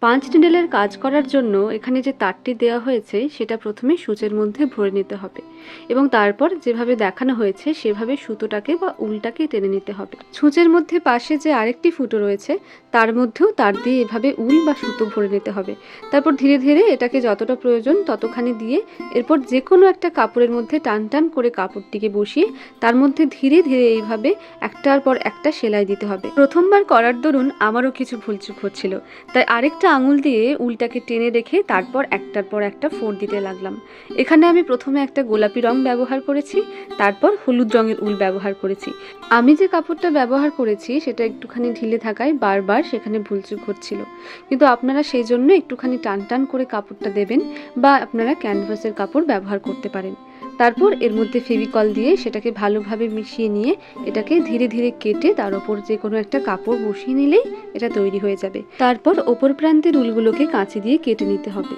পাঁচ নিডেলের কাজ করার জন্য এখানে যে তারটি দেওয়া হয়েছে সেটা প্রথমে সূচের মধ্যে ভরে নিতে হবে এবং তারপর যেভাবে দেখানো হয়েছে সেভাবে সুতোটাকে বা উলটাকে টেনে নিতে হবে। সূচের মধ্যে পাশে যে আরেকটি ফুটো রয়েছে তার মধ্যেও তার দিয়ে এভাবে উল বা সুতো ভরে নিতে হবে। তারপর ধীরে ধীরে এটাকে যতটা প্রয়োজন ততখানি দিয়ে এরপর যে কোনো একটা কাপড়ের মধ্যে টান টান করে কাপড়টিকে বসিয়ে তার মধ্যে ধীরে ধীরে এইভাবে একটার পর একটা সেলাই দিতে হবে। প্রথমবার করার দরুন আমারও কিছু ভুলচুক হচ্ছিল, তাই আরেকটা আঙুল দিয়ে উলটাকে টেনে রেখে তারপর একটার পর একটা ফোঁড় দিতে লাগলাম। এখানে আমি প্রথমে একটা গোলাপি রং ব্যবহার করেছি, তারপর হলুদ রঙের উল ব্যবহার করেছি। আমি যে কাপড়টা ব্যবহার করেছি সেটা একটুখানি ঢিলে থাকায় বারবার সেখানে ভুলচুক হচ্ছিল, কিন্তু আপনারা সেই জন্য একটুখানি টান টান করে কাপড়টা দেবেন বা আপনারা ক্যানভাসের কাপড় ব্যবহার করতে পারেন। তারপর এর মধ্যে ফেভিকল দিয়ে সেটাকে ভালোভাবে মিশিয়ে নিয়ে এটাকে ধীরে ধীরে কেটে তার ওপর যে কোনো একটা কাপড় বসিয়ে নিলেই এটা তৈরি হয়ে যাবে। তারপর ওপর প্রান্তের উলগুলোকে কাঁচি দিয়ে কেটে নিতে হবে।